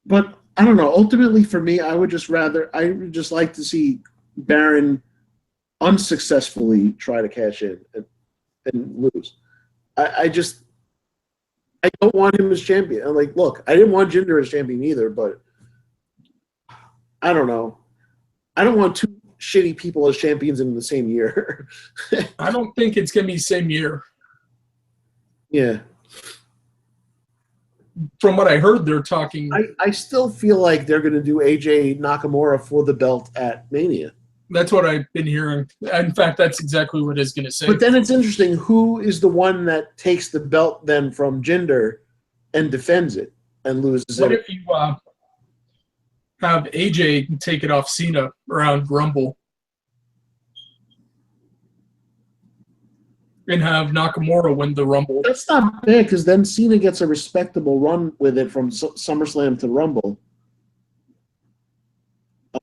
But I don't know. Ultimately, for me, I would just like to see Baron unsuccessfully try to cash in and lose. I don't want him as champion. I'm like, look, I didn't want Jinder as champion either, but I don't know. I don't want two shitty people as champions in the same year. I don't think it's going to be same year. Yeah. From what I heard, they're talking. I still feel like they're going to do AJ Nakamura for the belt at Mania. That's what I've been hearing. In fact, that's exactly what it's going to say. But then it's interesting, who is the one that takes the belt then from Jinder and defends it and loses what it? If you have AJ take it off Cena around Rumble and have Nakamura win the Rumble? That's not bad because then Cena gets a respectable run with it from SummerSlam to Rumble.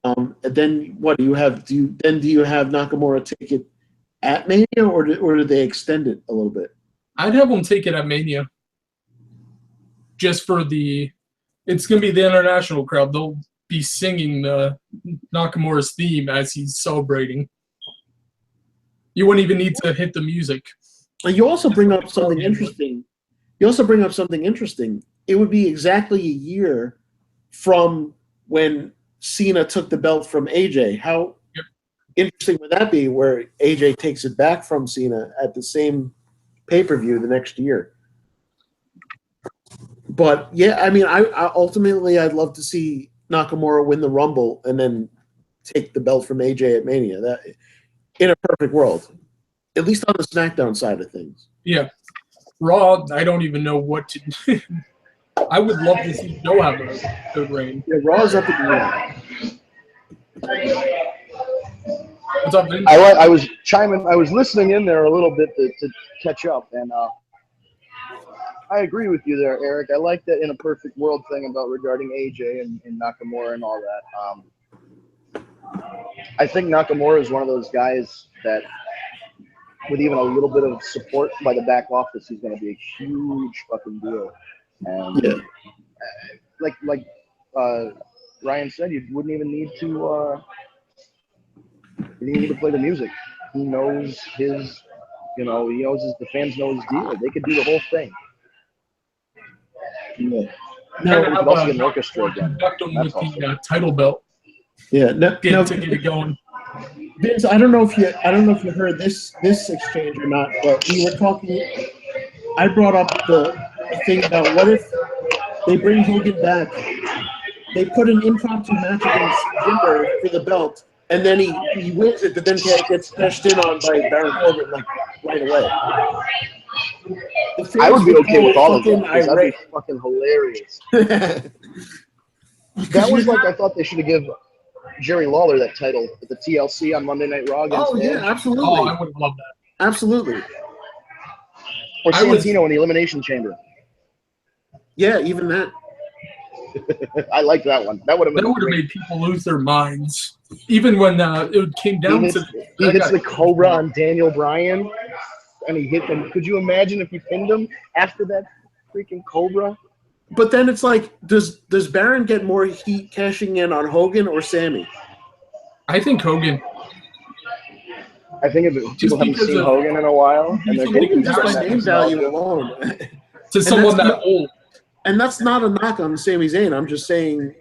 And then what do you have? Do you have Nakamura take it at Mania, or do they extend it a little bit? I'd have them take it at Mania. Just for it's going to be the international crowd. They'll be singing Nakamura's theme as he's celebrating. You wouldn't even need to hit the music. And you also bring up something interesting. It would be exactly a year from when Cena took the belt from AJ. How interesting would that be, where AJ takes it back from Cena at the same pay-per-view the next year? But yeah, I mean, I ultimately I'd love to see Nakamura win the Rumble and then take the belt from AJ at Mania. That, in a perfect world, at least on the SmackDown side of things. Yeah, Raw. I don't even know what to do. I would love to see Joe have a good reign. Yeah, Raw's up at What's up, Vince? I was listening in there a little bit to catch up, and I agree with you there, Eric. I like that in a perfect world thing about regarding AJ and Nakamura and all that. I think Nakamura is one of those guys that, with even a little bit of support by the back office, he's going to be a huge fucking deal. And like Ryan said, you wouldn't even need to. You didn't need to play the music. He knows his. The fans know his deal. They could do the whole thing. Yeah. Now, we could also get an orchestra again. Conduct them with the title belt. Yeah. To get it going. Vince, I don't know if you heard this exchange or not, but we were talking. I brought up the thing about what if they bring Hogan back, they put an impromptu match against Jinder for the belt, and then he wins it, but then gets cashed in on by Baron Corbin like right away. I would be okay with all of that because that'd be fucking hilarious. That was like I thought they should have given Jerry Lawler that title at the TLC on Monday Night Raw. Oh yeah, absolutely. Oh, I would have loved that. Absolutely. Or Santino in the Elimination Chamber. Yeah, even that. I like that one. That would have made people lose their minds. Even when it came down he hits the Cobra on Daniel Bryan. and he hit him. Could you imagine if he pinned him after that freaking Cobra? But then it's like, does Baron get more heat cashing in on Hogan or Sammy? I think Hogan. I think if people haven't seen Hogan in a while, and they're getting Just by name value alone. To someone that old. And that's not a knock on Sami Zayn. I'm just saying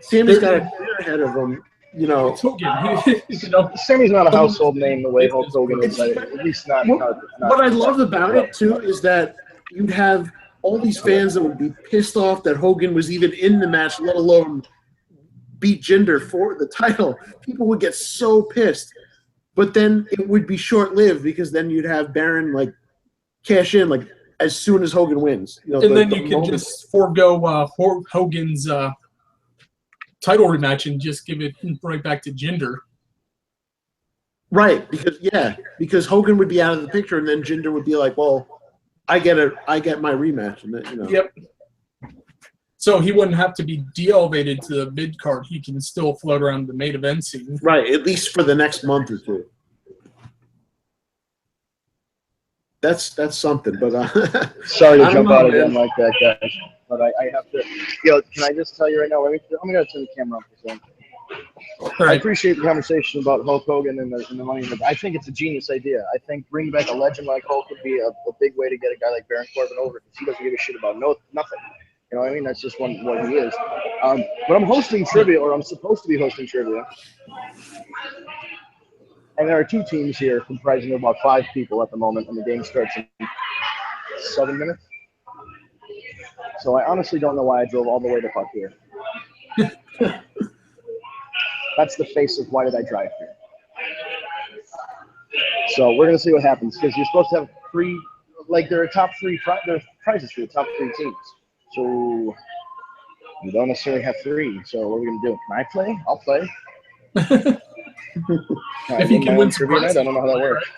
Sammy's got a career ahead of him. You know, It's Hogan. You know, Sammy's not a household name the way Hulk Hogan is. At least not. What I love about it too is that you'd have all these fans that would be pissed off that Hogan was even in the match, let alone beat Jinder for the title. People would get so pissed. But then it would be short-lived because then you'd have Baron like cash in like as soon as Hogan wins. You know, and then you can just forego Hogan's title rematch and just give it right back to Jinder. Right, because Hogan would be out of the picture, and then Jinder would be like, "Well, I get my rematch," and then, you know. Yep. So he wouldn't have to be de-elevated to the mid card. He can still float around the main event scene. Right, at least for the next month or two. That's something, but sorry to jump out again like that, guys. But I have to. Can I just tell you right now? I'm gonna turn the camera off for a second. Right. I appreciate the conversation about Hulk Hogan and the money. I think it's a genius idea. I think bringing back a legend like Hulk would be a big way to get a guy like Baron Corbin over because he doesn't give a shit about nothing. You know what I mean? That's just what he is. But I'm hosting trivia, or I'm supposed to be hosting trivia. And there are two teams here comprising of about 5 people at the moment, and the game starts in 7 minutes. So I honestly don't know why I drove all the way to fuck here. That's the face of why did I drive here. So we're going to see what happens, because you're supposed to have 3, like there are top 3, there are prizes for the top 3 teams. So you don't necessarily have 3. So what are we going to do? Can I play? I'll play. If you can win some I don't know how that works.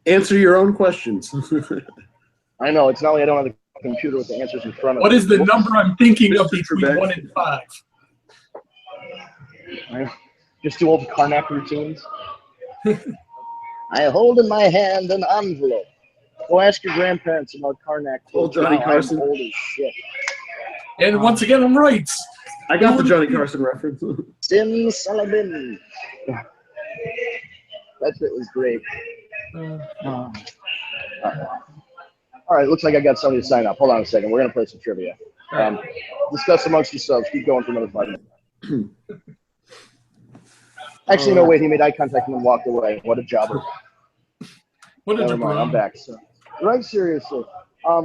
answer your own questions. I know, it's not like I don't have the computer with the answers in front of me. What is the number I'm thinking of Mr. between Trebek. 1 and 5? Just do old Karnak routines. I hold in my hand an envelope. Go ask your grandparents about Karnak. Old Johnny Wow, Carson. I'm old as shit. And once again, I'm right. I got the Johnny Carson reference. Sim Sullivan. That shit was great. All right, looks like I got somebody to sign up. Hold on a second. We're going to play some trivia. Discuss amongst yourselves. Keep going for another 5 minutes. Actually, no, wait. He made eye contact and then walked away. What a jobber. What a Never mind. I'm jabron. back. So, right, seriously.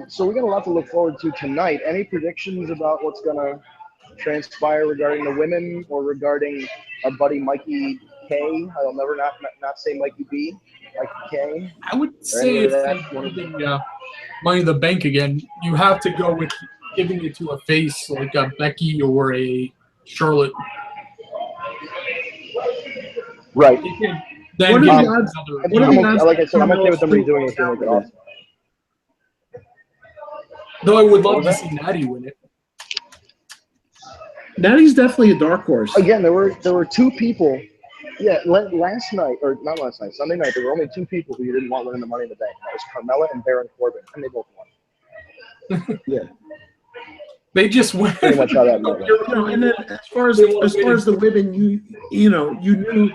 So we got a lot to look forward to tonight. Any predictions about what's going to transpire regarding the women or regarding our buddy Mikey K? I'll never not say Mikey B. Mikey K. I would say if they're giving Money in the Bank again, you have to go with giving it to a face like a Becky or a Charlotte. Right. Then What give are it the odds- another- what are the odds- Like I said, I'm okay with them redoing it. Awesome. Though I would love to see Natty win it. Natty's definitely a dark horse. Again, there were 2 people. Yeah, last night, or not last night, Sunday night, there were only 2 people who you didn't want winning the Money in the Bank. That was Carmella and Baron Corbin, and they both won. Yeah. They just went. Pretty much how that went. You know, and then as far as the women, you knew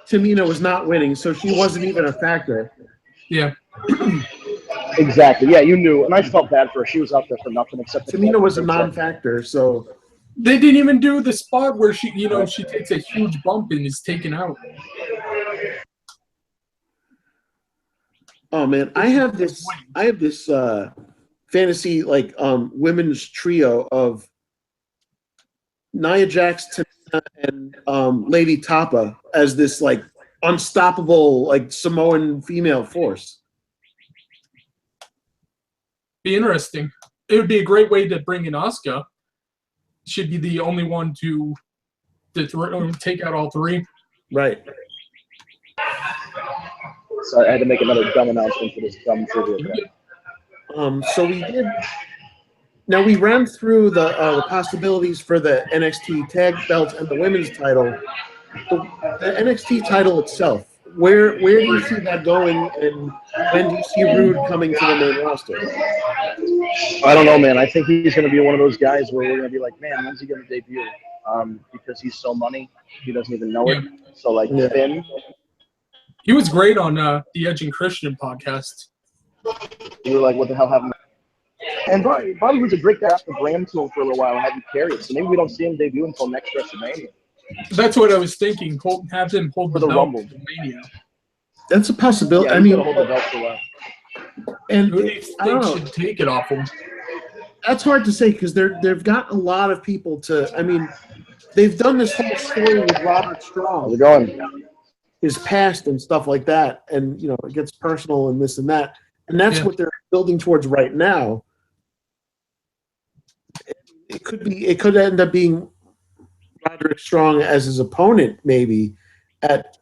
Tamina was not winning, so she wasn't even a factor. Yeah. Exactly. Yeah, you knew, and I felt bad for her. She was out there for nothing except the Tamina was a non-factor, so They didn't even do the spot where she takes a huge bump and is taken out. oh man, I have this fantasy women's trio of Nia Jax, Tamina, and Lady Tapa as this unstoppable Samoan female force. Be interesting. It would be a great way to bring in Asuka. Should be the only one to take out all 3. Right. So I had to make another dumb announcement for this dumb trivia. So we did. Now we ran through the possibilities for the NXT tag belt and the women's title. The NXT title itself. where do you see that going, and when do you see Rude coming to the main roster? I don't know, man. I think he's going to be one of those guys where we're going to be like, man, when's he going to debut? Because he's so money, he doesn't even know it. So, like, Yeah. Finn. He was great on the Edge and Christian podcast. We were like, what the hell happened? And Bobby was a great guy after Graham to him for a little while and had him carry it. So maybe we don't see him debut until next WrestleMania. That's what I was thinking. Have him hold For the the belt Rumble. for Mania. That's a possibility. Yeah, I he's mean, going to hold the belt for a while. and Who do you I don't think know. should take it off him? That's hard to say because they've got a lot of people to. I mean, they've done this whole story with Robert How's Strong, it going? his past and stuff like that, and it gets personal and this and that, and that's Yeah. what they're building towards right now. It could end up being Roderick Strong as his opponent maybe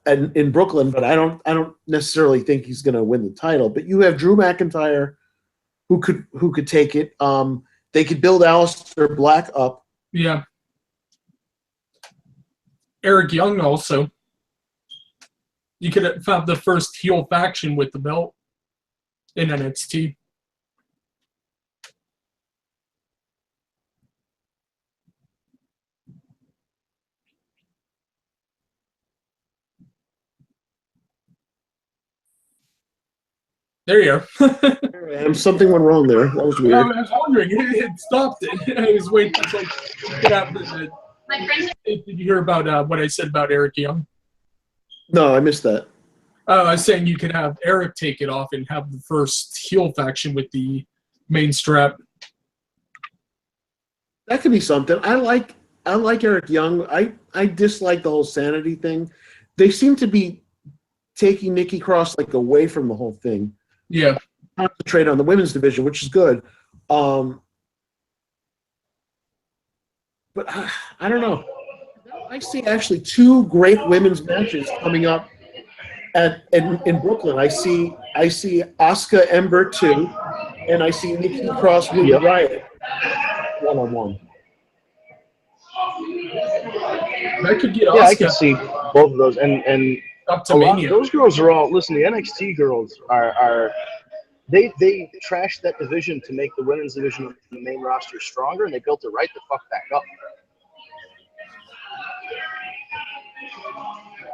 in Brooklyn, but I don't necessarily think he's going to win the title. But you have Drew McIntyre, who could take it. They could build Aleister Black up. Yeah. Eric Young also. You could have found the first heel faction with the belt in NXT. There you go. Something went wrong there. That was I weird. was wondering. It stopped it. I was waiting. It's like, get out. Did you hear about what I said about Eric Young? No, I missed that. I was saying you could have Eric take it off and have the first heel faction with the main strap. That could be something. I like Eric Young. I dislike the whole sanity thing. They seem to be taking Nikki Cross like away from the whole thing. Yeah. Concentrate on the women's division, which is good. But I don't know. I see actually two great women's matches coming up in Brooklyn. I see Asuka Ember 2, and I see Nikki Cross Ruby Riott 1-on-1. That could get Yeah, I can Asuka see both of those. And up to a lot of Mania. those girls are all, listen, the NXT girls are they trashed that division to make the women's division of the main roster stronger, and they built it right the fuck back up.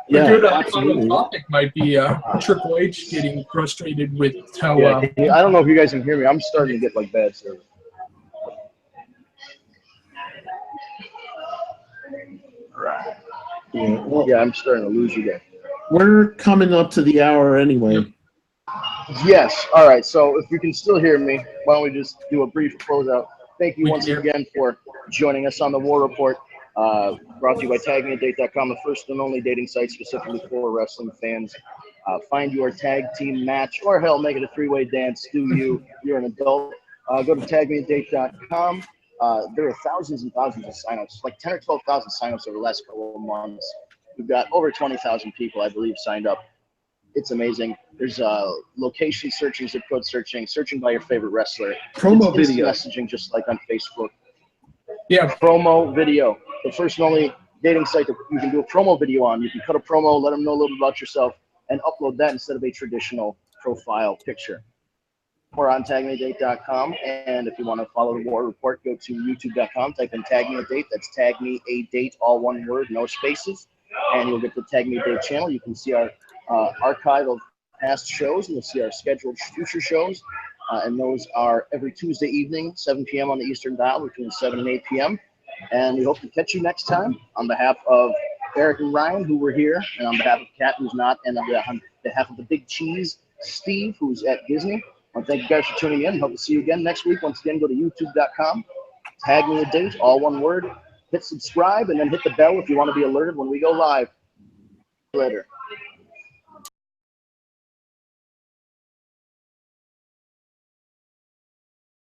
A good absolutely. topic might be Triple H getting frustrated with how I don't know if you guys can hear me. I'm starting to get like bad service. Right. Yeah, well, Yeah, I'm starting to lose you guys. we're coming up to the hour anyway. Yes. All right. So if you can still hear me, why don't we just do a brief closeout? Thank you We once can hear. again for joining us on the War Report. Brought to you by TagMeADate.com, the first and only dating site specifically for wrestling fans. Find your tag team match, or hell, make it a three-way dance. Do you? You're an adult. Go to TagMeADate.com. There are thousands and thousands of signups, like 10 or 12,000 signups over the last couple of months. We've got over 20,000 people, I believe, signed up. It's amazing. There's location searching, zip code searching, searching by your favorite wrestler. Promo It's instant video. messaging, just like on Facebook. Yeah. Promo video, the first and only dating site that you can do a promo video on. You can cut a promo, let them know a little bit about yourself, and upload that instead of a traditional profile picture. We're on tagmeadate.com, and if you want to follow the War Report, go to youtube.com, type in Tag Me a Date. That's Tag Me a Date, all one word, no spaces, and you'll get the Tag Me a Date channel. You can see our archive of past shows, and you'll see our scheduled future shows, and those are every Tuesday evening, 7 p.m. on the Eastern Dial, between 7 and 8 p.m., and we hope to catch you next time. On behalf of Eric and Ryan, who were here, and on behalf of Kat, who's not, and on behalf of the Big Cheese, Steve, who's at Disney, I want to thank you guys for tuning in. Hope to see you again next week. Once again, go to youtube.com, Tag Me a Date, all one word. Hit subscribe, and then hit the bell if you want to be alerted when we go live. Later.